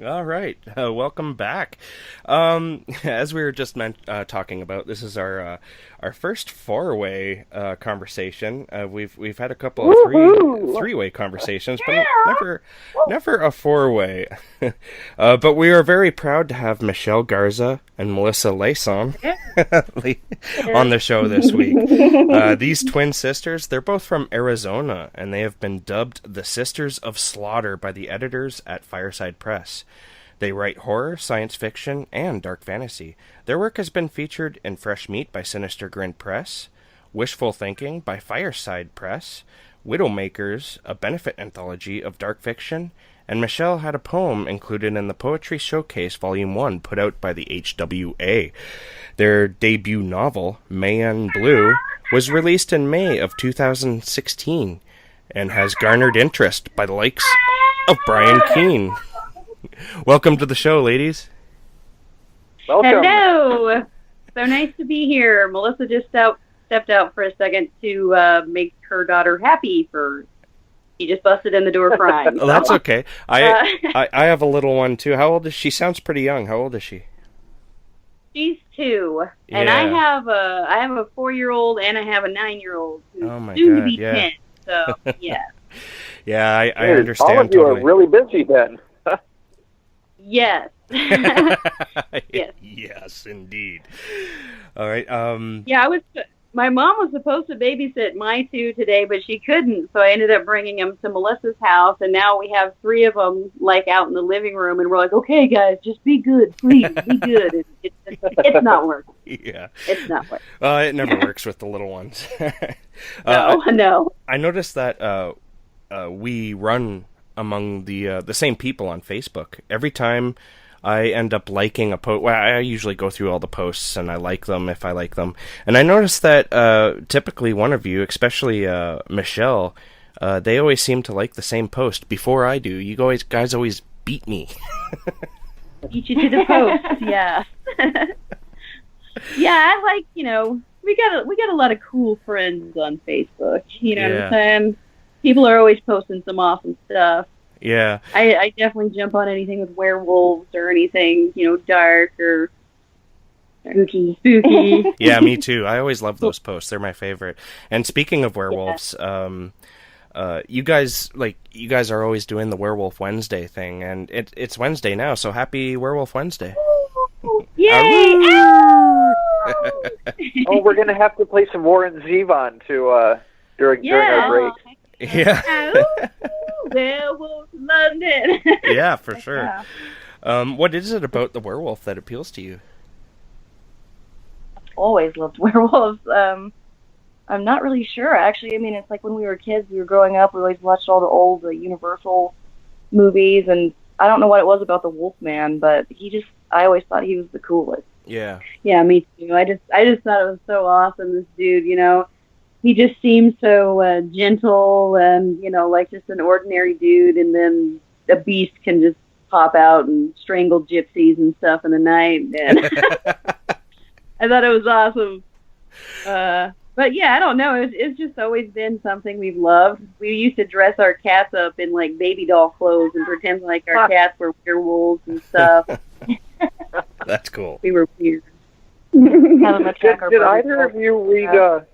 All right, welcome back. As we were just talking about, this is our first four-way conversation. We've had a couple of Woohoo! three-way conversations, but never a four-way. But we are very proud to have Michelle Garza and Melissa Lason on the show this week. These twin sisters, they're both from Arizona, and they have been dubbed the Sisters of Slaughter by the editors at Fireside Press. They write horror, science fiction, and dark fantasy. Their work has been featured in Fresh Meat by Sinister Grin Press, Wishful Thinking by Fireside Press, Widowmakers, a benefit anthology of dark fiction, and Michelle had a poem included in the Poetry Showcase Volume 1 put out by the HWA. Their debut novel, Man Blue, was released in May of 2016 and has garnered interest by the likes of Brian Keene. Welcome to the show, ladies. Welcome. Hello. So nice to be here. Melissa just stepped out for a second to make her daughter happy she just busted in the door crying. Oh, that's okay. I have a little one too. How old is she? Sounds pretty young. How old is she? She's 2, and Yeah. I have a 4-year-old and I have a 9-year-old who's Oh my soon to God, be yeah. 10. So yeah. Yeah, I Dude, understand all of you totally. are really busy then. Yes. Yes. Yes, indeed. All right. Yeah, my mom was supposed to babysit my 2 today, but she couldn't, so I ended up bringing them to Melissa's house, and now we have 3 of them, like, out in the living room, and we're like, okay, guys, just be good, please, be good. It's not working. Yeah. It's not working. It never works with the little ones. No. I noticed that we run among the same people on Facebook. Every time I end up liking a post, well, I usually go through all the posts and I like them if I like them. And I noticed that typically one of you, especially Michelle, they always seem to like the same post before I do. You guys always beat me. Beat you to the post, yeah. Yeah, I like, we got a lot of cool friends on Facebook, you know what I'm saying? People are always posting some awesome stuff. Yeah. I definitely jump on anything with werewolves or anything, dark or spooky. Yeah, me too. I always love those posts. They're my favorite. And speaking of werewolves, you guys are always doing the Werewolf Wednesday thing, and it's Wednesday now, so happy Werewolf Wednesday. Yay! Oh, we're gonna have to play some Warren Zevon during our break. Yeah. Werewolf London. Yeah, for sure. What is it about the werewolf that appeals to you? Always loved werewolves. I'm not really sure, actually. I mean, it's like when we were kids, we were growing up, we always watched all the old Universal movies, and I don't know what it was about the Wolfman, but I always thought he was the coolest. Yeah. Yeah, me too. I just thought it was so awesome, this dude, He just seemed so gentle and, like just an ordinary dude, and then a beast can just pop out and strangle gypsies and stuff in the night. And I thought it was awesome. But yeah, I don't know. It's just always been something we've loved. We used to dress our cats up in like baby doll clothes and pretend like our cats were werewolves and stuff. That's cool. We were weird. Have them attack our Did brothers. either of you read?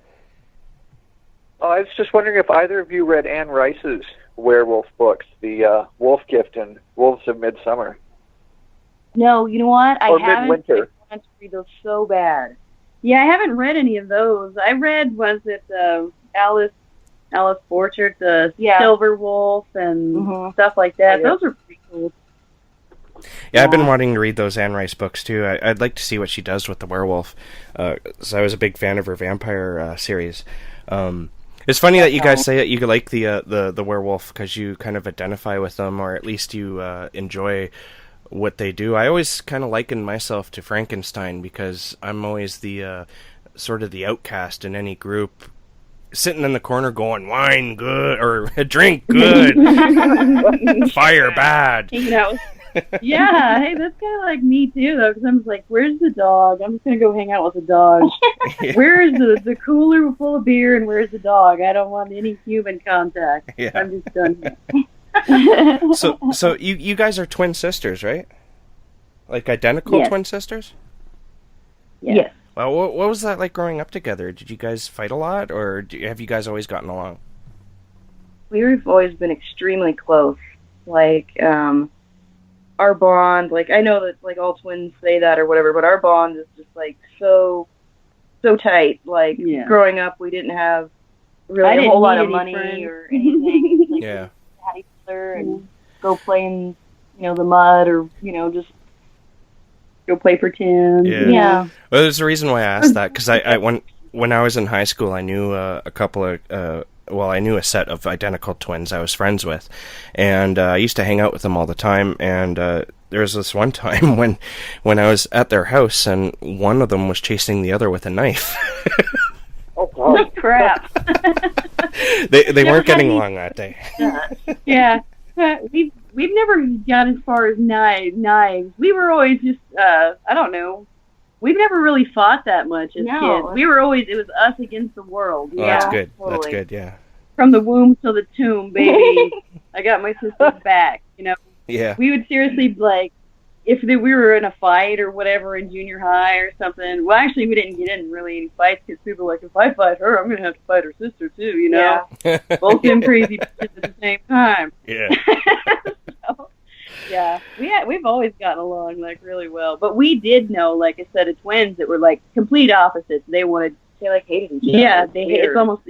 I was just wondering if either of you read Anne Rice's werewolf books, The Wolf Gift and Wolves of Midsummer. No, you know what? I Or haven't. Midwinter. I want to read those so bad. Yeah, I haven't read any of those. I read, was it Alice Borchert, the Silver Wolf, and stuff like that. Yeah. Those are pretty cool. Yeah, I've been wanting to read those Anne Rice books too. I'd like to see what she does with the werewolf. So I was a big fan of her vampire series. It's funny that you guys say that you like the werewolf because you kind of identify with them, or at least you enjoy what they do. I always kind of liken myself to Frankenstein because I'm always the sort of the outcast in any group, sitting in the corner going, wine good, or drink good, fire bad. Yeah, hey, that's kind of like me too, though, because I'm just like, where's the dog? I'm just going to go hang out with the dog. Where's the cooler full of beer, and where's the dog? I don't want any human contact. Yeah. I'm just done here. So you guys are twin sisters, right? Like identical Yes. twin sisters? Yes. Well, what was that like growing up together? Did you guys fight a lot, or have you guys always gotten along? We've always been extremely close. Like, our bond, like, I know that, like, all twins say that or whatever, but our bond is just, like, so tight. Like, Yeah. growing up, we didn't have I really a didn't whole lot need of any money friends. or anything. Like, Yeah. we had each other and go play in, the mud or, just, Go play pretend. yeah. Well, there's a reason why I asked that, because when I was in high school, I knew a couple of I knew a set of identical twins I was friends with, and I used to hang out with them all the time. And there was this one time when I was at their house, and one of them was chasing the other with a knife. Oh, God. Crap. They weren't getting along that day. Yeah. We've never got as far as knives. We were always just I don't know. We've never really fought that much as kids. We were always, it was us against the world. Oh, that's Yeah, good. That's totally. good. Yeah. From the womb to the tomb, baby. I got my sister's back. Yeah. We would seriously, like, if we were in a fight or whatever in junior high or something. Well, actually, we didn't get in really any fights because people were like, if I fight her, I'm going to have to fight her sister too, Yeah. Both them crazy bitches at the same time. Yeah. So, yeah, we've always gotten along, like, really well. But we did know, like, a set of twins that were, like, complete opposites. They like hated each other. Yeah, it's almost,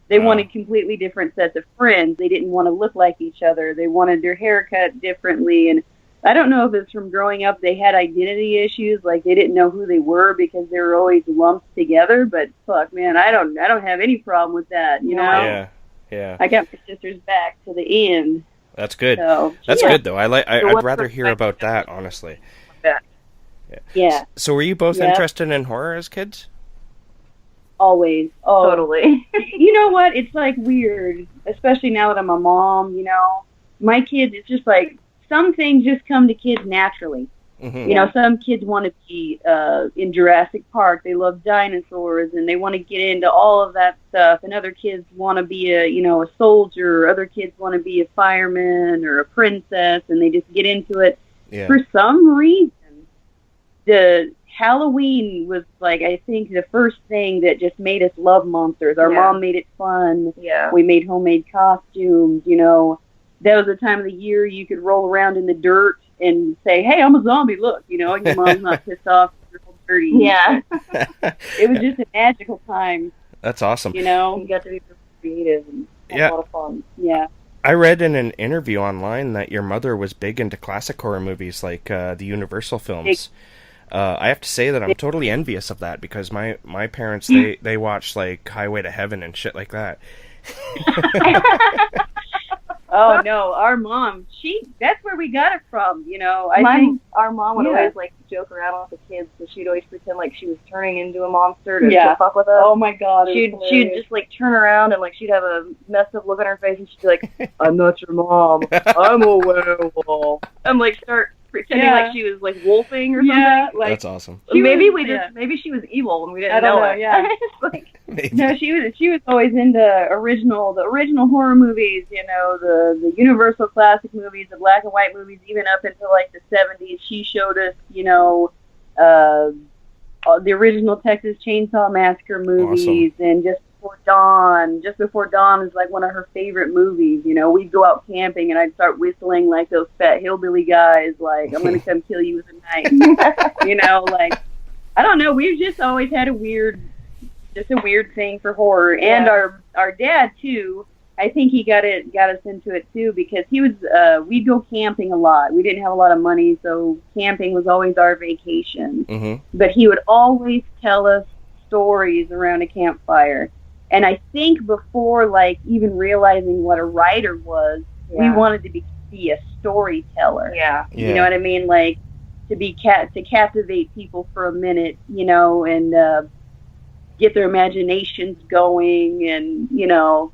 They wanted completely different sets of friends. They didn't want to look like each other. They wanted their hair cut differently. And I don't know if it's from growing up they had identity issues, like they didn't know who they were because they were always lumped together. But fuck, man, I don't have any problem with that. You know? Yeah. Yeah. I got my sister's back to the end. That's good. So, That's good though. I'd rather hear perspective- about that, honestly. Yeah, So were you both interested in horror as kids? always. Oh, Totally. You know what? It's like weird, especially now that I'm a mom. My kids. It's just like some things just come to kids naturally. Mm-hmm. Some kids want to be in Jurassic Park. They love dinosaurs and they want to get into all of that stuff. And other kids want to be a soldier. Or other kids want to be a fireman or a princess, and they just get into it. Yeah. For some reason, the Halloween was like, I think, the first thing that just made us love monsters. Our mom made it fun. Yeah. We made homemade costumes. That was the time of the year you could roll around in the dirt and say, "Hey, I'm a zombie. Look," and your mom's not pissed off. You're all dirty. Yeah. It was just a magical time. That's awesome. You got to be creative and have a lot of fun. Yeah. I read in an interview online that your mother was big into classic horror movies like the Universal films. I have to say that I'm totally envious of that because my parents, they watch like Highway to Heaven and shit like that. Oh no, our mom, that's where we got it from, I think our mom would always like joke around with the kids, so she'd always pretend like she was turning into a monster to fuck with us. Oh my god. She'd just like turn around and like she'd have a messed up look on her face and she'd be like, "I'm not your mom. I'm a werewolf." And like start pretending like she was like wolfing or something. Yeah, like That's awesome. maybe she was evil and we didn't know it. Yeah. Maybe. No, she was always into the original horror movies, the Universal classic movies, the black and white movies, even up until like the 70s. She showed us, the original Texas Chainsaw Massacre movies, and Just Before Dawn is like one of her favorite movies. We'd go out camping and I'd start whistling like those fat hillbilly guys, like, "I'm gonna come kill you with a knife." Like, I don't know. We've just always had a weird thing for horror, and our dad too. I think he got us into it too because he was. We'd go camping a lot. We didn't have a lot of money, so camping was always our vacation. Mm-hmm. But he would always tell us stories around a campfire. And I think before, like, even realizing what a writer was, we wanted to be a storyteller. Yeah. You know what I mean? Like, to captivate people for a minute, and get their imaginations going, and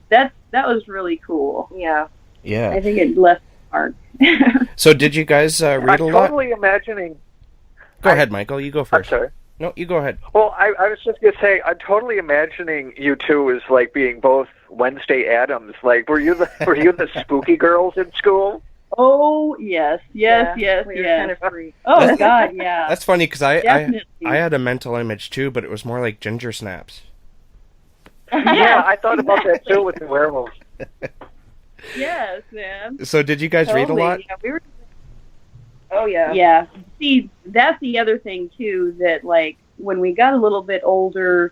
that was really cool. Yeah. Yeah. I think it left a mark. So did you guys read a I'm lot? totally imagining. Go ahead, Michael. You go I'm first. sorry. No, you go ahead. Well, I was just going to say, I'm totally imagining you two as like being both Wednesday Addams. Like, were you the spooky girls in school? Oh, yes. We were kind of free. Oh, God, yeah. That's funny because I Definitely. had a mental image too, but it was more like ginger snaps. Yeah, I thought about that too with the werewolves. Yes, man. So did you guys read a lot? Yeah, we were. Oh, yeah. Yeah. See, that's the other thing, too, that, like, when we got a little bit older,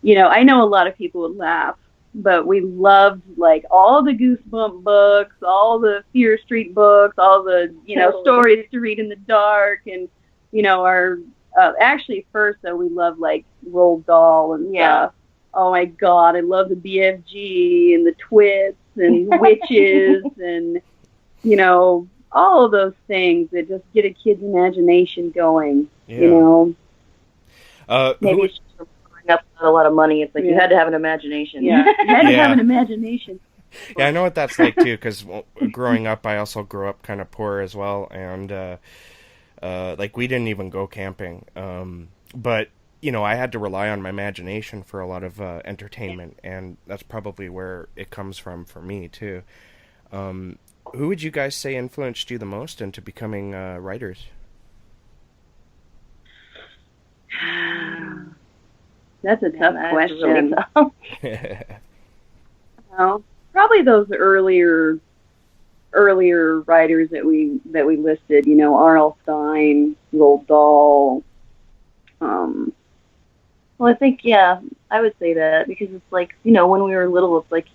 you know, I know a lot of people would laugh, but we loved, like, all the Goosebump books, all the Fear Street books, all the, you know, stories to read in the dark, and, you know, our, actually, first, though, we loved, like, Roald Dahl and stuff. Oh, my God, I love the BFG and the Twits and Witches and, you know, all of those things that just get a kid's imagination going, you know. Maybe it's just growing up with a lot of money. It's like you had to have an imagination. Yeah, you had to have an imagination. Yeah, I know what that's like too, because growing up, I also grew up kind of poor as well, and like we didn't even go camping. But you know, I had to rely on my imagination for a lot of entertainment, and that's probably where it comes from for me too. Who would you guys say influenced you the most into becoming writers? That's a tough question. Really probably those earlier writers that we listed. You know, R.L. Stine, Roald Dahl. Well, I think, I would say that, because it's like, you know, when we were little, it's like,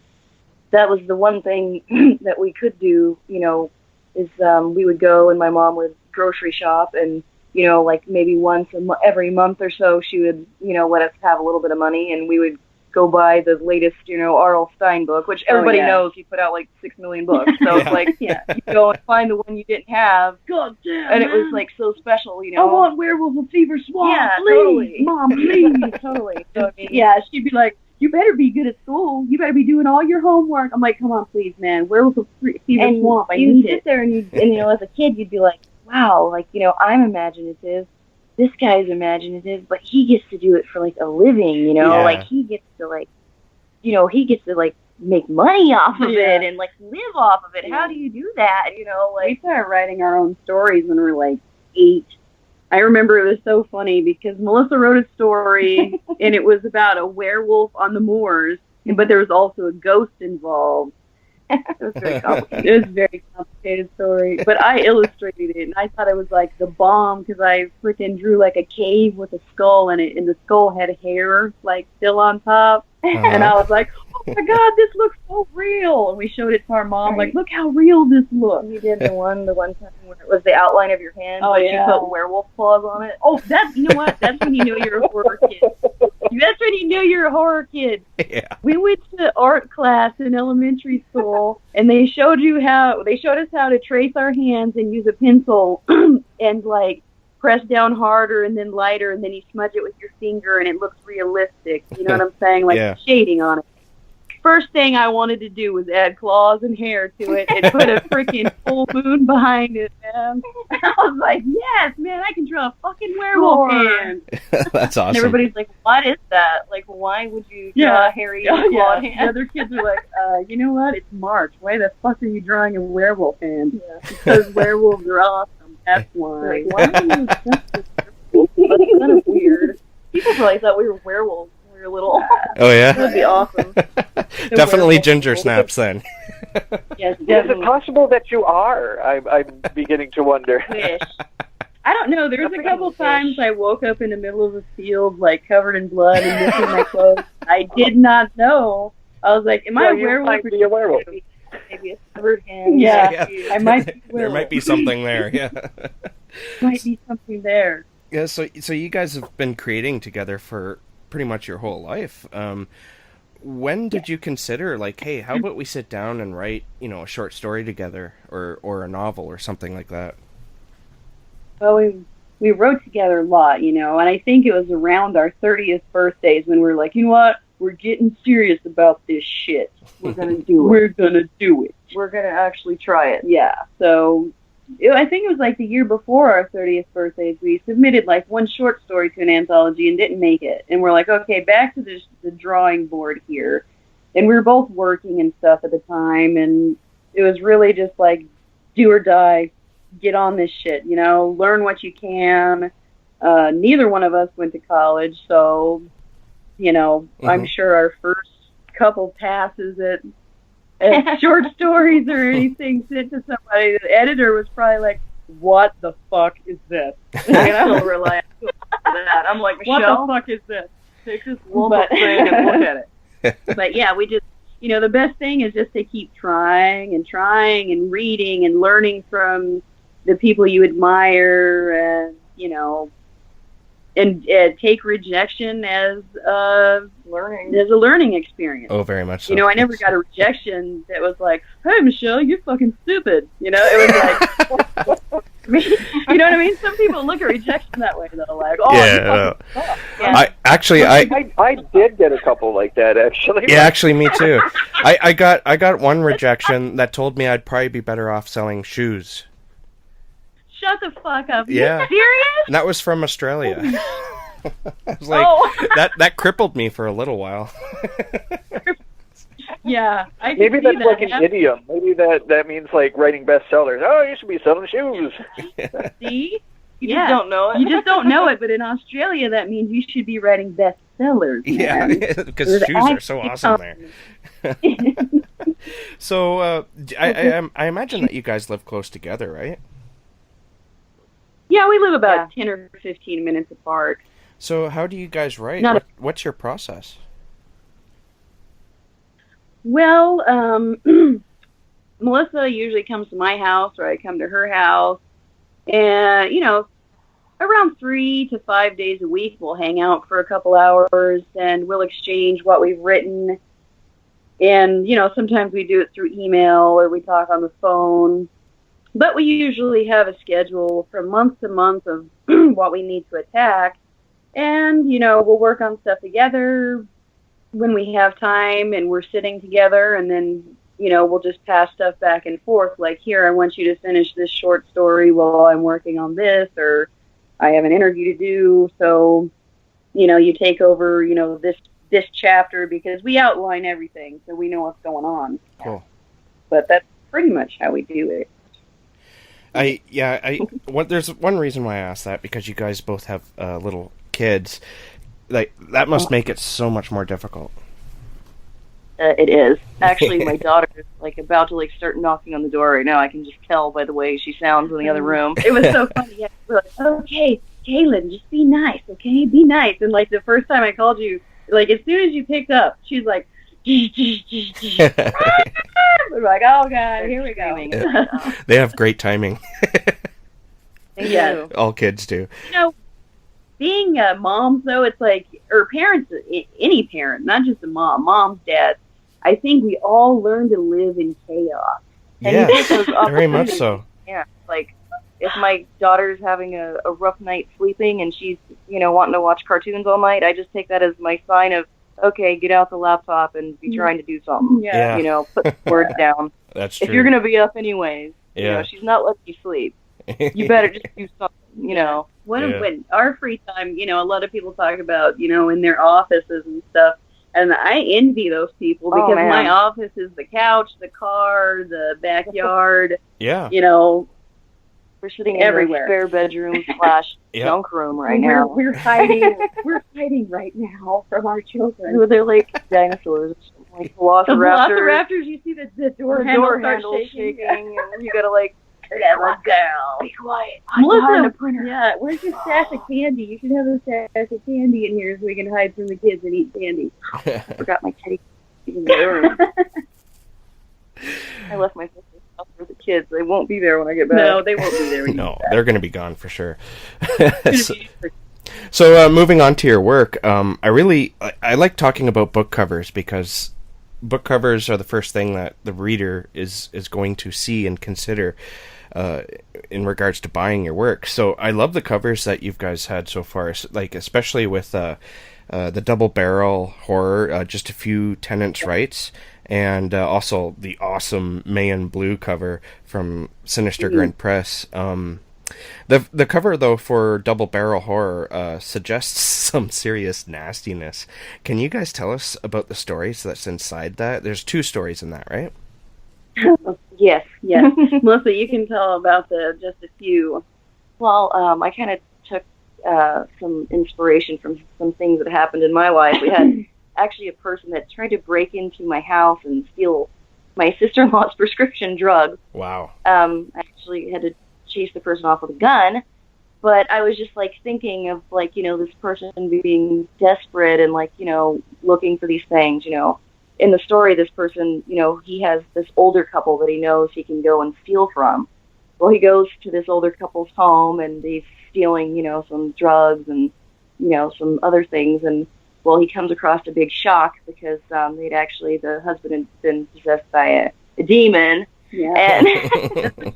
that was the one thing that we could do, you know, is we would go and my mom would grocery shop, and, you know, like maybe once every month or so, she would, you know, let us have a little bit of money, and we would go buy the latest, you know, R.L. Stine book, which everybody knows he put out like 6 million books. So it's like, you go and find the one you didn't have. God damn, and it was like so special, you know. I want Werewolf of Fever Swamp. Yeah, please. totally. Mom, please. Totally. So, I mean, yeah, she'd be like, you better be good at school. You better be doing all your homework. I'm like, come on, please, man. Werewolf of Fever Swamp. I need it. Sit there and you know, as a kid, you'd be like, wow, like, you know, I'm imaginative. This guy's imaginative, but he gets to do it for like a living, you know, like he gets to like, you know, he gets to like make money off of it and like live off of it. How do you do that? You know, like, we started writing our own stories when we were like 8. I remember it was so funny because Melissa wrote a story and it was about a werewolf on the moors, but there was also a ghost involved. It was very complicated. It was a very complicated story, but I illustrated it, and I thought it was like the bomb because I freaking drew like a cave with a skull in it, and the skull had hair like still on top, and I was like, oh my God, this looks so real, and we showed it to our mom, like, look how real this looks. You did the one time where it was the outline of your hand, but you put werewolf claws on it. Oh, that's, you know what? That's when you know you're a horror kid. That's when you knew you're a horror kid. Yeah. We went to art class in elementary school, and they showed us how to trace our hands and use a pencil and like press down harder and then lighter, and then you smudge it with your finger, and it looks realistic. You know what I'm saying? Like shading on it. First thing I wanted to do was add claws and hair to it and put a freaking full moon behind it, man. And I was like, yes, man, I can draw a fucking werewolf hand. That's awesome. And everybody's like, what is that? Like, why would you draw a hairy clawed hand? The other kids are like, you know what? It's March. Why the fuck are you drawing a werewolf hand? Yeah. Because werewolves are awesome. That's why. Like, why are you That's kind of weird. People probably thought we were werewolves. We were little. Oh yeah, that'd be awesome. Definitely ginger snaps then. Yes, is it possible that you are? I'm beginning to wonder. Wish. I don't know. There was a couple times I woke up in the middle of a field, like covered in blood and missing my clothes. I did not know. I was like, "Am I a werewolf?" Might be a werewolf. Maybe a severed hand. Yeah, I might be. There might be something there. Yeah, might be something there. Yeah. So you guys have been creating together for pretty much your whole life. When did you consider, like, hey, how about we sit down and write, you know, a short story together, or a novel or something like that? Well, we wrote together a lot, you know, and I think it was around our 30th birthdays when we were like, you know what, we're getting serious about this shit. We're gonna do it. We're gonna do it. We're gonna actually try it. Yeah. So I think it was like the year before our 30th birthdays, we submitted like one short story to an anthology and didn't make it. And we're like, okay, back to the drawing board here. and we were both working and stuff at the time, and it was really just like do or die, get on this shit, learn what you can. Neither one of us went to college, so I'm sure our first couple passes at short stories or anything sent to somebody, the editor was probably like, what the fuck is this? Still rely on that. I'm like, Michelle, what the fuck is this? take this lump of thing and look at it. But yeah, we just, the best thing is just to keep trying and reading and learning from the people you admire, and and take rejection as Learning. as a learning experience. Oh, very much so. I never got a rejection that was like, "Hey, Michelle, you're fucking stupid." It was like, you know what I mean? Some people look at rejection that way, though. Like, "Oh, you fucking suck." Yeah. I did get a couple like that, actually. Yeah, actually, me too. I got one rejection that told me I'd probably be better off selling shoes. Shut the fuck up. Yeah. You serious? And that was from Australia. I was like, that crippled me for a little while. Yeah. Maybe that's like an idiom. Maybe that means like writing bestsellers. Oh, you should be selling shoes. See? You just don't know it. You just don't know it, but in Australia that means you should be writing bestsellers. Yeah, because shoes are so awesome there. So, I imagine that you guys live close together, right? Yeah, we live about 10 or 15 minutes apart. So how do you guys write? What's your process? Well, Melissa usually comes to my house, or I come to her house. And, around 3 to 5 days a week, we'll hang out for a couple hours, and we'll exchange what we've written. And, sometimes we do it through email, or we talk on the phone. But we usually have a schedule from month to month of what we need to attack. And, we'll work on stuff together when we have time and we're sitting together. And then, we'll just pass stuff back and forth. Like, here, I want you to finish this short story while I'm working on this, or I have an interview to do. So, you take over, this chapter, because we outline everything so we know what's going on. Cool. But that's pretty much how we do it. There's one reason why I asked that, because you guys both have little kids. Like, that must make it so much more difficult. It is. Actually, my daughter is about to start knocking on the door right now. I can just tell by the way she sounds in the other room. It was so funny. Yeah, we're like, okay, Kaylin, just be nice, okay? Be nice. And the first time I called you, as soon as you picked up, she's like, we're like, oh god, here we go. They have great timing. They do. All kids do. Being moms, though, it's or parents, any parent, not just a mom, moms, dads, I think we all learn to live in chaos. Yeah, very much so. Yeah, if my daughter's having a rough night sleeping and she's, wanting to watch cartoons all night, I just take that as my sign of, okay, get out the laptop and be trying to do something. Yeah. Put the words down. That's true. If you're going to be up anyways, she's not letting you sleep. You better just do something, When our free time, a lot of people talk about, in their offices and stuff, and I envy those people, because my office is the couch, the car, the backyard. Yeah. We're sitting everywhere. In the spare bedroom / junk room right now. We're hiding. We're hiding right now from our children. They're like dinosaurs, like velociraptors. The velociraptors. You see the door handle shaking, and you gotta turn that one down. Be quiet. Melissa, yeah, where's your stash of candy? You should have a stash of candy in here so we can hide from the kids and eat candy. I forgot my teddy in the room. I left my sister's house for the kids. They won't be there when I get back. No, they won't be there when you No, get back. they're going to be gone for sure. So moving on to your work, I like talking about book covers, because book covers are the first thing that the reader is going to see and consider in regards to buying your work. So I love the covers that you guys had so far, especially with the double barrel horror, Just a Few Tenants' Rights, and also the awesome Mayan Blue cover from Sinister Grunt Press. The cover, though, for Double Barrel Horror suggests some serious nastiness. Can you guys tell us about the stories that's inside that? There's 2 stories in that, right? Yes. Yes. Melissa, you can tell about just a few. Well, I kind of took some inspiration from some things that happened in my life. We had actually a person that tried to break into my house and steal my sister-in-law's prescription drugs. Wow. I actually had to chase the person off with a gun, but I was just like thinking of like, this person being desperate and like, looking for these things, In the story, this person, he has this older couple that he knows he can go and steal from. Well, he goes to this older couple's home and he's stealing, some drugs and, some other things. And, well, he comes across a big shock because the husband had been possessed by a demon. Yeah. And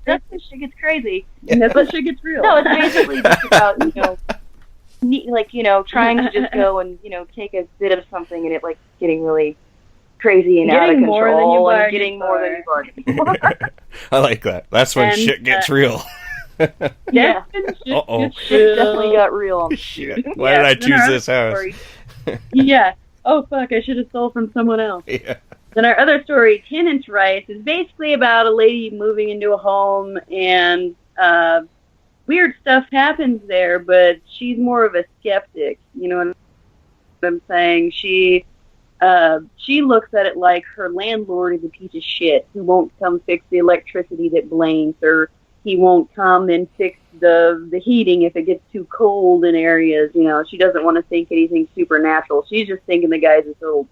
that's when shit gets crazy. And that's when shit gets real. No, it's basically just about, trying to just go and, take a bit of something and it, like, getting really crazy and out of control and getting more than you bargained for. I like that. That's when shit gets real. Yeah. Uh-oh. Shit definitely got real. Shit. Why did I choose this house? Yeah. Oh, fuck, I should have stole from someone else. Yeah. Then our other story, Tenant's Rights, is basically about a lady moving into a home and weird stuff happens there, but she's more of a skeptic. You know what I'm saying? She looks at it like her landlord is a piece of shit who won't come fix the electricity that blinks, or he won't come and fix the heating if it gets too cold in areas. She doesn't want to think anything supernatural. She's just thinking the guy's this little,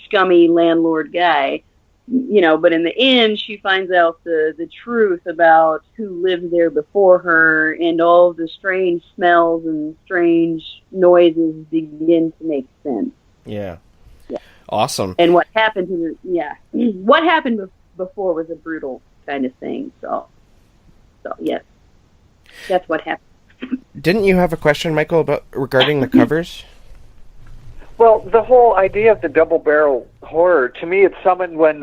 scummy landlord guy. But in the end, she finds out the truth about who lived there before her, and all of the strange smells and strange noises begin to make sense. Yeah. Yeah. Awesome. And what happened what happened before was a brutal kind of thing. So yes, that's what happened. Didn't you have a question, Michael, regarding the covers? Well, the whole idea of the double barrel horror, to me, it summoned when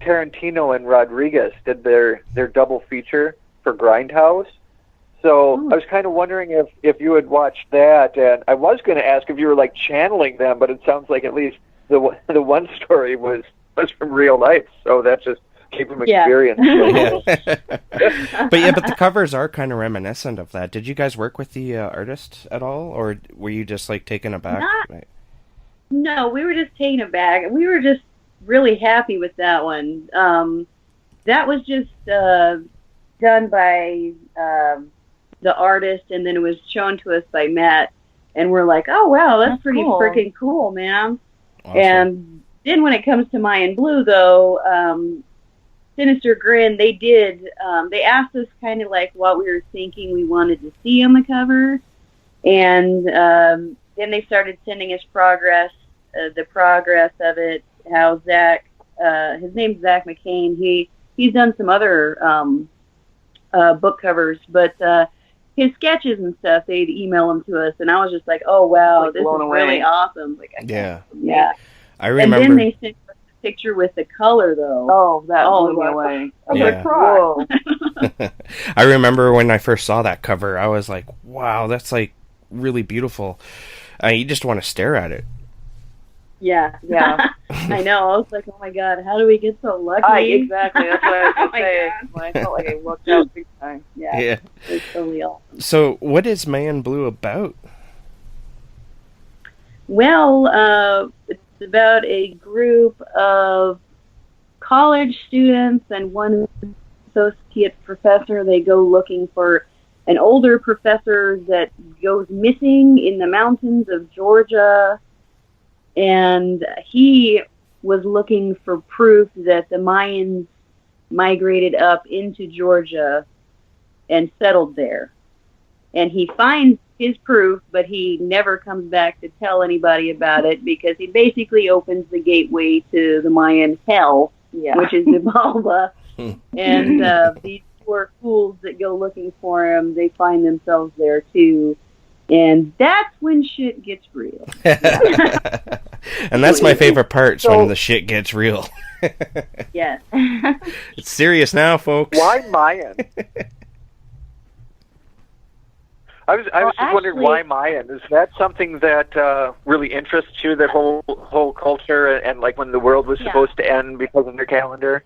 Tarantino and Rodriguez did their double feature for Grindhouse. So I was kind of wondering if you had watched that, and I was going to ask if you were like channeling them, but it sounds like at least the one story was from real life, so that just gave them experience. Yeah. But the covers are kind of reminiscent of that. Did you guys work with the artist at all, or were you just like taken aback? No, we were just taken aback. We were just really happy with that one. That was just done by the artist, and then it was shown to us by Matt, and we're like, oh, wow, that's pretty freaking cool, man. Awesome. And then when it comes to Mayan Blue, though, Sinister Grin, they asked us kind of like what we were thinking we wanted to see on the cover, and then they started sending us the progress of it, how Zach, his name's Zach McCain, he's done some other book covers, but his sketches and stuff, they'd email them to us, and I was just like, oh, wow, this is really awesome. Yeah. I remember. And then they sent us a picture with the color, though. Oh, that blew me away. Yeah. Whoa. I remember when I first saw that cover, I was like, wow, that's like really beautiful. You just want to stare at it. Yeah. I know. I was like, oh my god, how do we get so lucky? Exactly. That's what I was going to say. I felt like I lucked out big time. Yeah. It's totally awesome. So, what is Man Blue about? Well, it's about a group of college students and one associate professor. They go looking for an older professor that goes missing in the mountains of Georgia, and he was looking for proof that the Mayans migrated up into Georgia and settled there. And he finds his proof, but he never comes back to tell anybody about it because he basically opens the gateway to the Mayan hell, which is Ibalba. And these poor fools that go looking for him, they find themselves there too. And that's when shit gets real. And that's my favorite part, when the shit gets real. Yes. It's serious now, folks. Why Mayan? I was just wondering why Mayan. Is that something that really interests you? That whole culture and like when the world was supposed to end because of their calendar.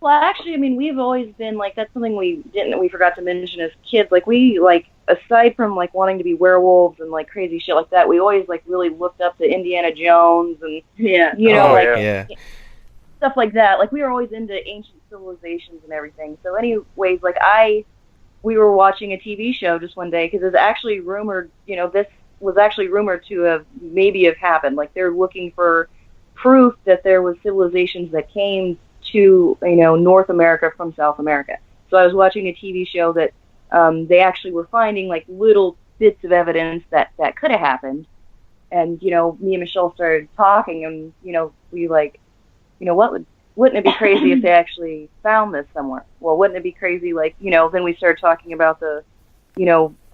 Well, actually, I mean, we've always been like that's something we forgot to mention as kids. Like we aside from like wanting to be werewolves and like crazy shit like that, we always like really looked up to Indiana Jones and stuff like that. Like we were always into ancient civilizations and everything. So anyways, like we were watching a TV show just one day because it was actually rumored, this was actually rumored to have happened. Like they're looking for proof that there was civilizations that came to, North America from South America. So I was watching a TV show that they actually were finding like little bits of evidence that could have happened. And, me and Michelle started talking and, we like, wouldn't it be crazy if they actually found this somewhere? Well, wouldn't it be crazy, like, then we started talking about the,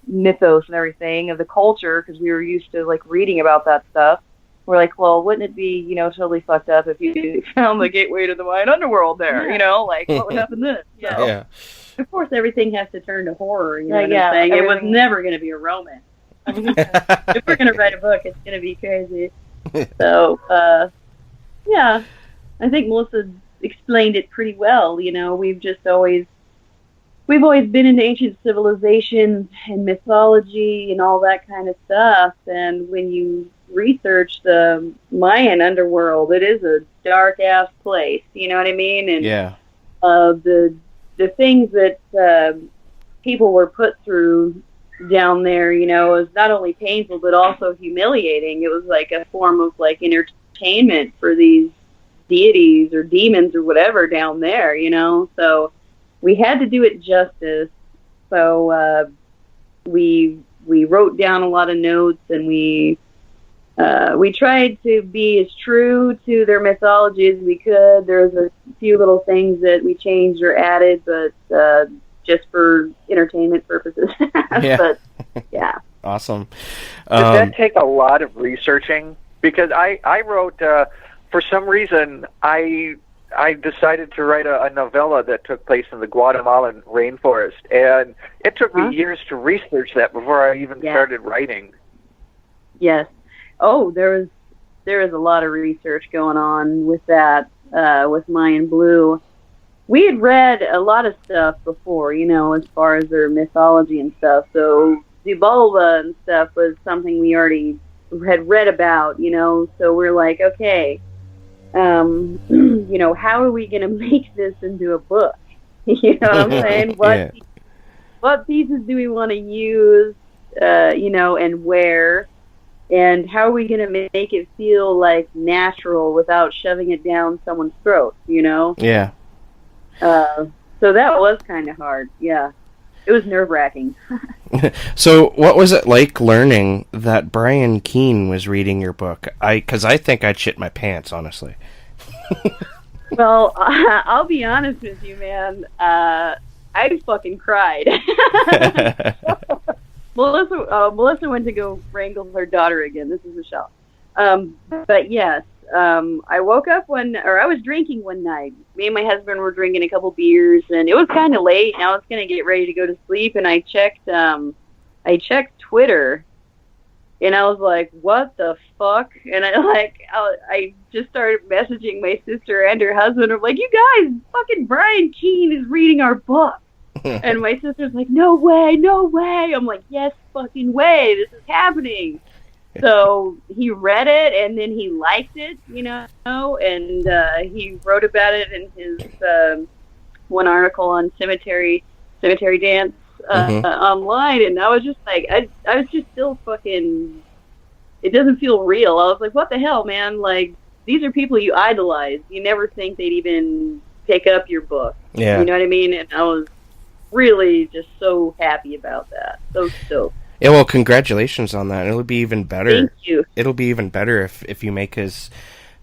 mythos and everything of the culture because we were used to, like, reading about that stuff. We're like, well, wouldn't it be, totally fucked up if you found the gateway to the Mayan underworld there, like, what would happen then? Yeah. Of course, everything has to turn to horror, you know what I'm saying? It was never going to be a romance. I mean, if we're going to write a book, it's going to be crazy. So, yeah. I think Melissa explained it pretty well. We've always been into ancient civilizations and mythology and all that kind of stuff. And when you research the Mayan underworld, it is a dark ass place. You know what I mean? And the things that people were put through down there, was not only painful but also humiliating. It was like a form of like entertainment for these deities or demons or whatever down there, so we had to do it justice. So we wrote down a lot of notes and we tried to be as true to their mythology as we could. There's a few little things that we changed or added, but just for entertainment purposes. But yeah, awesome. Did that take a lot of researching? Because I wrote for some reason, I decided to write a novella that took place in the Guatemalan rainforest, and it took me years to research that before I even started writing. Yes. Oh, there is a lot of research going on with that, with Mayan Blue. We had read a lot of stuff before, as far as their mythology and stuff. So Zibalba and stuff was something we already had read about, so we're like, okay, how are we going to make this into a book? You know what I'm saying? What pieces do we want to use, and where? And how are we going to make it feel like natural without shoving it down someone's throat, Yeah. So that was kind of hard, yeah. It was nerve-wracking. So what was it like learning that Brian Keene was reading your book? Because I think I'd shit my pants, honestly. Well, I'll be honest with you, man. I fucking cried. Melissa went to go wrangle her daughter again. This is Michelle. But yes, I woke up I was drinking one night. Me and my husband were drinking a couple beers, and it was kind of late, and I was going to get ready to go to sleep, and I checked Twitter, and I was like, what the fuck? And I just started messaging my sister and her husband. I'm like, you guys, fucking Brian Keene is reading our book. And my sister's like, no way, no way. I'm like, yes, fucking way. This is happening. So he read it, and then he liked it, and he wrote about it in his one article on cemetery dance online, and I was just like, I was just still fucking, it doesn't feel real. I was like, what the hell, man? Like, these are people you idolize. You never think they'd even pick up your book. Yeah. You know what I mean? And I was really just so happy about that. So stoked. Yeah, well, congratulations on that. It'll be even better. Thank you. It'll be even better if you make his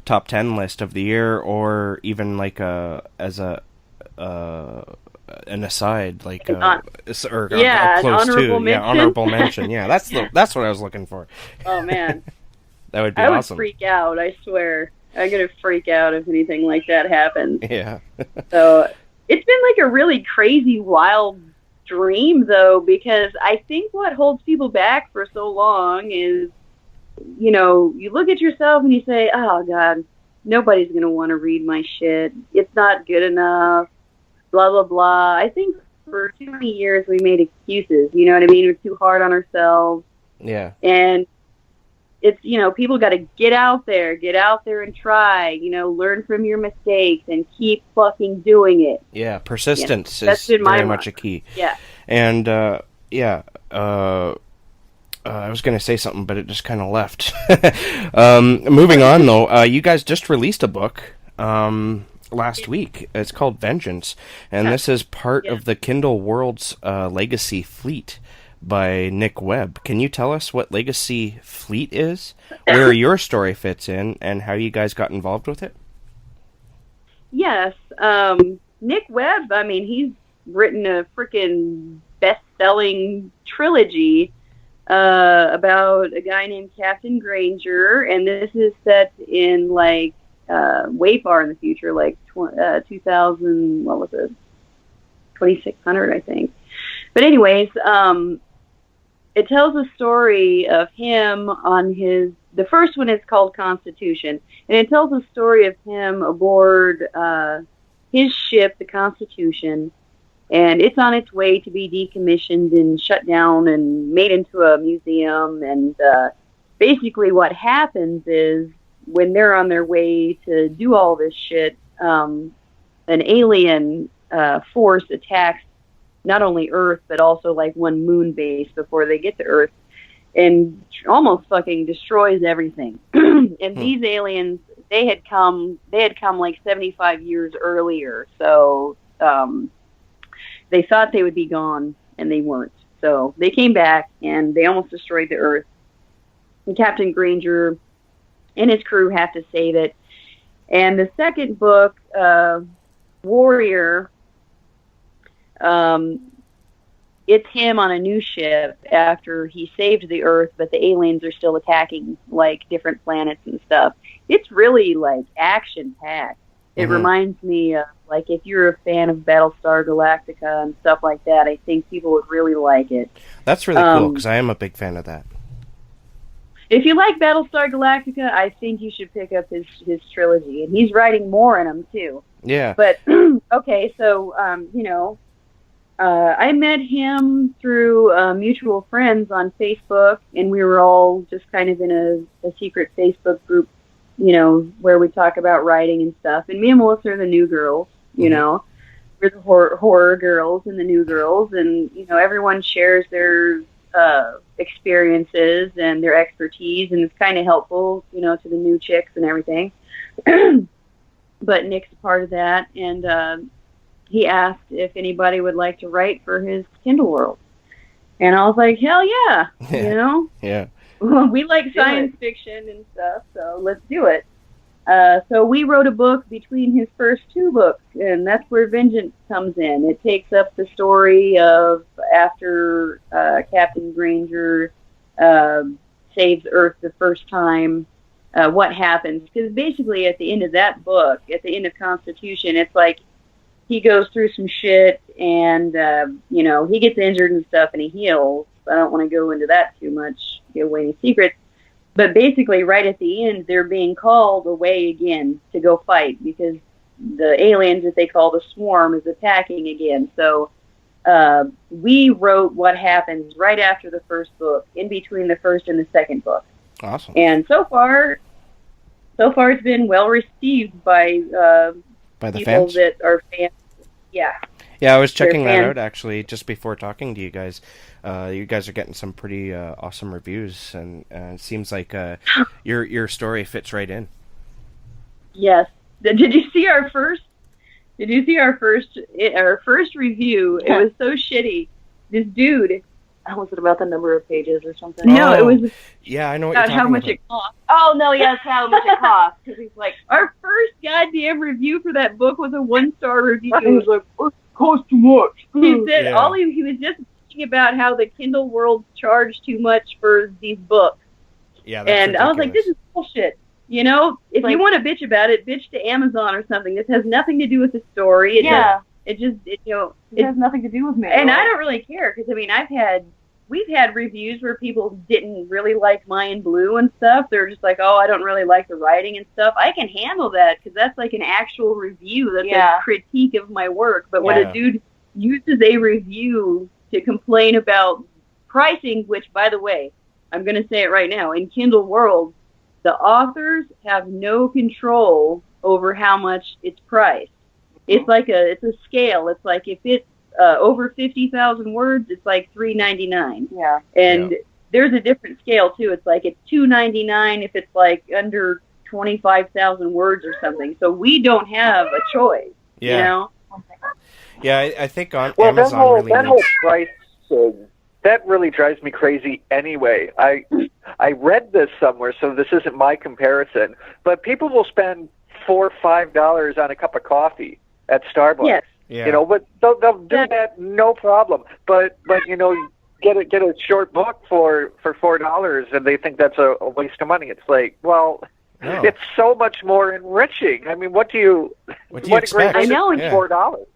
top 10 list of the year, or even like as an aside, like or close an honorable to, mention. honorable mention. Yeah, that's what I was looking for. Oh man, that would be I awesome. would freak out. I swear, I'm gonna freak out if anything like that happens. Yeah. So it's been like a really crazy, wild dream, though, because I think what holds people back for so long is, you know, you look at yourself and you say, oh, God, nobody's going to want to read my shit. It's not good enough, blah, blah, blah. I think for too many years we made excuses, you know what I mean? We're too hard on ourselves. Yeah. And it's, you know, people got to get out there and try, you know, learn from your mistakes and keep fucking doing it. Yeah, persistence That's is been my very motto. much a key. Yeah. And, I was going to say something, but it just kind of left. Moving on, though, you guys just released a book last week. It's called Vengeance, and this is part of the Kindle World's Legacy Fleet by Nick Webb. Can you tell us what Legacy Fleet is, where your story fits in, and how you guys got involved with it? Yes. Nick Webb, I mean, he's written a freaking best-selling trilogy about a guy named Captain Granger, and this is set in, like, way far in the future, like 2000, what was it? 2600, I think. But anyways, it tells a story of him on the first one is called Constitution, and it tells a story of him aboard his ship, the Constitution, and it's on its way to be decommissioned and shut down and made into a museum. And basically what happens is when they're on their way to do all this shit, an alien force attacks not only Earth, but also like one moon base before they get to Earth, and almost fucking destroys everything. And these aliens, they had come like 75 years earlier, so they thought they would be gone, and they weren't. So they came back, and they almost destroyed the Earth. And Captain Granger and his crew have to save it. And the second book, Warrior, it's him on a new ship after he saved the Earth, but the aliens are still attacking, like, different planets and stuff. It's really, like, action-packed. It reminds me of, like, if you're a fan of Battlestar Galactica and stuff like that, I think people would really like it. That's really cool, because I am a big fan of that. If you like Battlestar Galactica, I think you should pick up his trilogy. And he's writing more in them, too. Yeah. But, okay, so, you know, I met him through mutual friends on Facebook, and we were all just kind of in a secret Facebook group, you know, where we talk about writing and stuff. And me and Melissa are the new girls, you know. We're the horror girls and the new girls, and, you know, everyone shares their experiences and their expertise, and it's kind of helpful, you know, to the new chicks and everything. But Nick's a part of that, and he asked if anybody would like to write for his Kindle World. And I was like, hell yeah, you know? Yeah. We like science fiction and stuff, so let's do it. So we wrote a book between his first two books, and that's where Vengeance comes in. It takes up the story of after Captain Granger saves Earth the first time, what happens. Because basically at the end of that book, at the end of Constitution, it's like he goes through some shit, and, you know, he gets injured and stuff, and he heals. I don't want to go into that too much, give away any secrets. But basically, right at the end, they're being called away again to go fight, because the aliens that they call the Swarm is attacking again. So we wrote what happens right after the first book, in between the first and the second book. Awesome. And so far it's been well received by the people fans that are fans. Yeah. Yeah, I was checking that out, actually, just before talking to you guys. You guys are getting some pretty awesome reviews, and it seems like your story fits right in. Yes. Did you see our first review? It was so shitty. This dude, was it about the number of pages or something? No, it was. Yeah, I know what you're talking how much about. it cost. Oh no, yes, how much it cost. Because he's like, our first goddamn review for that book was a 1-star review. He was like, it costs too much. He said he was just thinking about how the Kindle World charged too much for these books. Yeah, that's and ridiculous. I was like, this is bullshit. You know, if you want to bitch about it, bitch to Amazon or something. This has nothing to do with the story. It It has nothing to do with me. And I don't really care, because, I mean, we've had reviews where people didn't really like Mayan Blue and stuff. They're just like, oh, I don't really like the writing and stuff. I can handle that, because that's like an actual review. That's a critique of my work. But when a dude uses a review to complain about pricing, which, by the way, I'm going to say it right now, in Kindle World, the authors have no control over how much it's priced. It's like it's a scale. It's like if it's over 50,000 words, it's like $3.99. Yeah. And there's a different scale too. It's like it's $2.99 if it's like under 25,000 words or something. So we don't have a choice. Yeah. You know? Yeah, I think on Amazon that whole price thing, that really drives me crazy anyway. I read this somewhere, so this isn't my comparison, but people will spend $4 or $5 on a cup of coffee at Starbucks. Yes. Yeah. You know, but they'll do that no problem. But you know, get a short book for $4 and they think that's a waste of money. It's like, well, it's so much more enriching. I mean, what do you expect? I know, it's $4.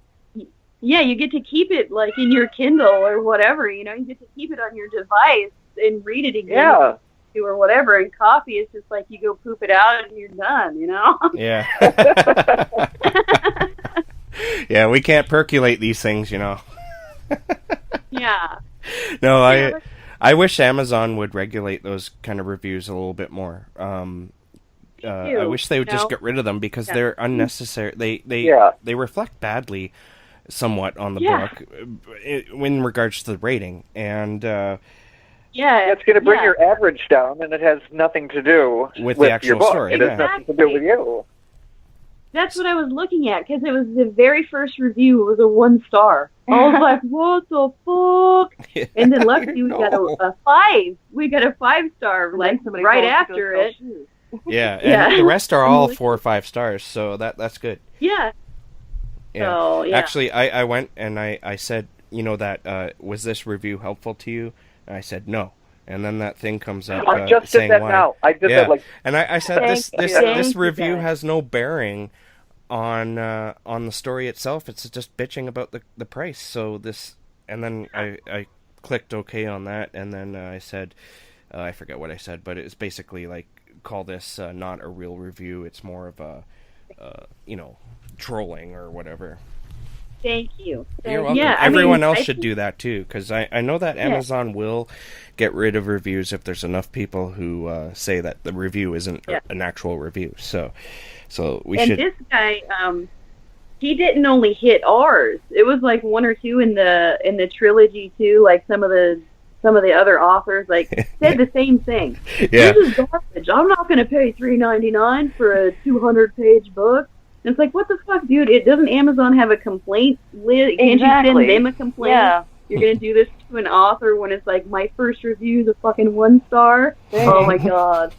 Yeah, you get to keep it like in your Kindle or whatever, you know, you get to keep it on your device and read it again or whatever. And coffee is just like you go poop it out and you're done, you know? Yeah. Yeah, we can't percolate these things, you know. Yeah. No, I wish Amazon would regulate those kind of reviews a little bit more. I wish they would just get rid of them, because they're unnecessary. They reflect badly somewhat on the book in regards to the rating, and it's going to bring your average down, and it has nothing to do with the actual your book. story. It has nothing to do with you. That's what I was looking at, because it was the very first review. It was a 1 star. I was like, what the fuck? And then luckily we got a 5. We got a 5-star, like right after it. Yeah, and the rest are all 4 or 5 stars, so that's good. Yeah. Yeah. So, Actually, I went and I said, you know, that was this review helpful to you? And I said no. And then that thing comes up I just saying did that why. now. I did that like. And I said this review has no bearing on the story itself. It's just bitching about the price. So this, and then I clicked OK on that, and then I said, I forget what I said, but it's basically like, call this not a real review. It's more of a trolling or whatever. Thank you. You're welcome. Yeah, Everyone else should do that too, because I know that Amazon will get rid of reviews if there's enough people who say that the review isn't an actual review. So we should. And this guy, he didn't only hit ours. It was like 1 or 2 in the trilogy too. Like some of the other authors said the same thing. Yeah. This is garbage. I'm not going to pay $3.99 for a 200-page book. And it's like, what the fuck, dude? Doesn't Amazon have a complaint list? Can't you send them a complaint? Yeah. You're going to do this to an author when it's like, my first review is a fucking 1 star? Oh my god.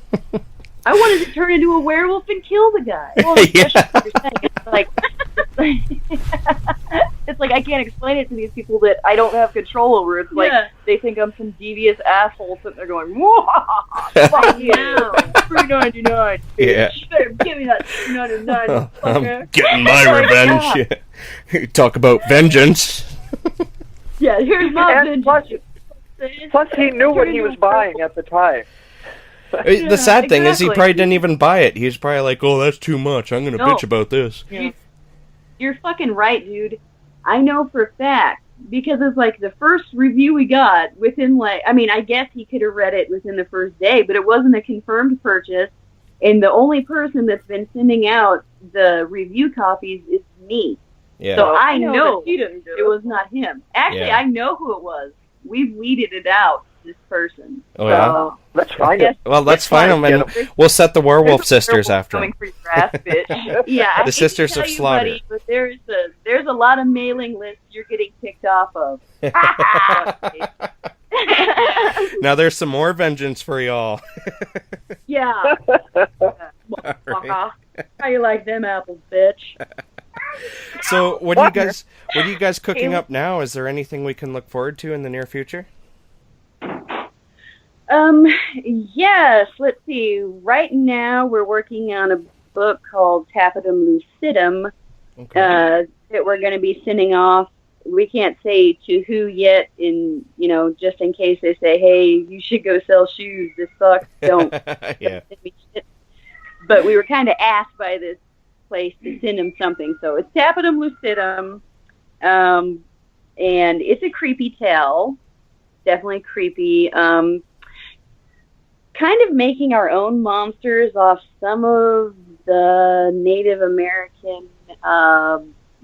I wanted to turn into a werewolf and kill the guy. Well, especially what you're saying. It's like I can't explain it to these people that I don't have control over. It's like they think I'm some devious asshole sitting there going, "Whoa, fuck you, $3.99." Yeah. You better give me that $3.99. I'm getting my revenge. You talk about vengeance. Yeah, here's my And vengeance. plus, he knew what he was buying at the time. The sad thing is he probably didn't even buy it. He's probably like, oh, that's too much. I'm going to bitch about this. You're fucking right, dude. I know for a fact, because it's like the first review we got within I guess he could have read it within the first day, but it wasn't a confirmed purchase, and the only person that's been sending out the review copies is me. Yeah. So I know he didn't do it was not him. Actually, I know who it was. We've weeded it out, this person. Oh, yeah? Let's find it. Well, let's find them, and we'll set the werewolf sisters after coming him. for your ass, bitch. Yeah, The Sisters of Slaughter. Buddy, but there's a lot of mailing lists you're getting picked off of. Now there's some more vengeance for y'all. Yeah. Right. How you like them apples, bitch? So what are you guys cooking up now? Is there anything we can look forward to in the near future? Yes, let's see. Right now we're working on a book called Tapetum Lucidum. Okay. that we're going to be sending off. We can't say to who yet, just in case they say, hey, you should go sell shoes. This sucks. Don't Yeah. send me shit. But we were kind of asked by this place to send them something. So it's Tapetum Lucidum. And it's a creepy tale. Definitely creepy. Kind of making our own monsters off some of the Native American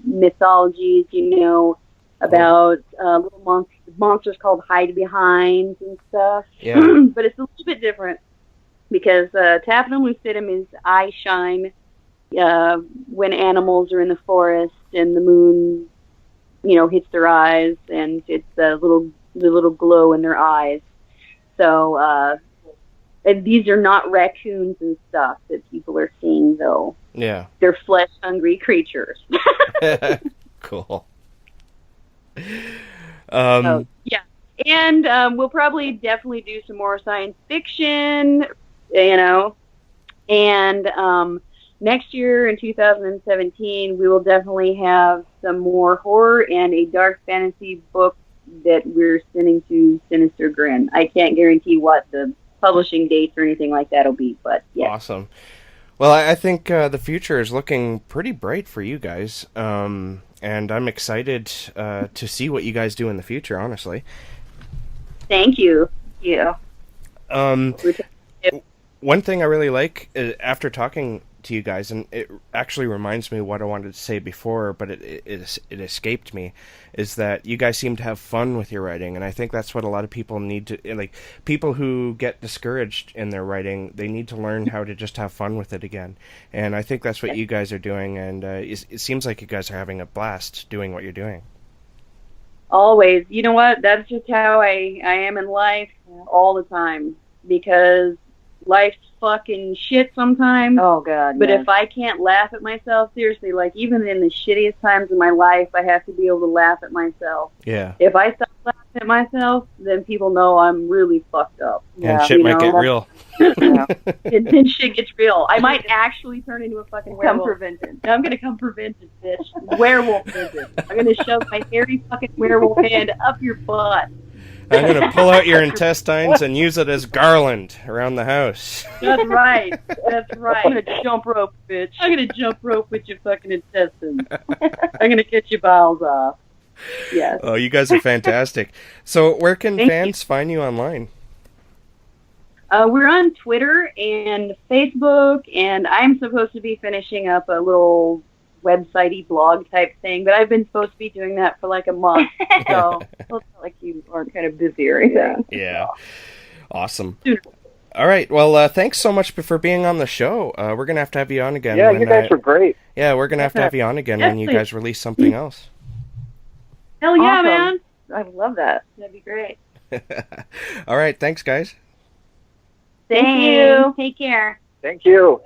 mythologies, about little monsters called hide behinds and stuff. Yeah. But it's a little bit different because Tapetum lucidum is eye shine when animals are in the forest and the moon, hits their eyes, and it's the little glow in their eyes. So, and these are not raccoons and stuff that people are seeing, though. Yeah. They're flesh-hungry creatures. Cool. Yeah. And we'll probably definitely do some more science fiction, and next year in 2017, we will definitely have some more horror and a dark fantasy book that we're sending to Sinister Grin. I can't guarantee what the publishing dates or anything like that will be, but yeah. Awesome. Well, I think the future is looking pretty bright for you guys, and I'm excited to see what you guys do in the future, honestly. Thank you. Yeah. One thing I really like, after talking to you guys, and it actually reminds me of what I wanted to say before, but it escaped me, is that you guys seem to have fun with your writing, and I think that's what a lot of people need to, like, people who get discouraged in their writing, they need to learn how to just have fun with it again, and I think that's what you guys are doing, and it seems like you guys are having a blast doing what you're doing. Always. You know what? That's just how I am in life all the time, because life's fucking shit sometimes. Oh, God. But yes. if I can't laugh at myself, seriously, like, even in the shittiest times of my life, I have to be able to laugh at myself. Yeah. If I stop laughing at myself, then people know I'm really fucked up. And shit might get real. Then shit gets real. I might actually turn into a fucking werewolf. Come prevented. I'm gonna come prevented, bitch. Werewolf visit. I'm gonna shove my hairy fucking werewolf hand up your butt. I'm going to pull out your intestines and use it as garland around the house. That's right. That's right. I'm gonna jump rope, bitch. I'm gonna jump rope with your fucking intestines. I'm gonna get your bowels off. Yes. Oh, you guys are fantastic. So where can Thank fans find you online? We're on Twitter and Facebook, and I'm supposed to be finishing up a little website-y blog type thing, but I've been supposed to be doing that for like a month. So Well, it's not like you are kind of busy or anything. Yeah. Awesome. All right. Well, thanks so much for being on the show. We're going to have you on again. Yeah, you guys were great. Yeah, we're going to have you on again when you guys release something else. hell yeah, Awesome. man. I love that. That'd be great. All right. Thanks, guys. Thank you. Take care. Thank you.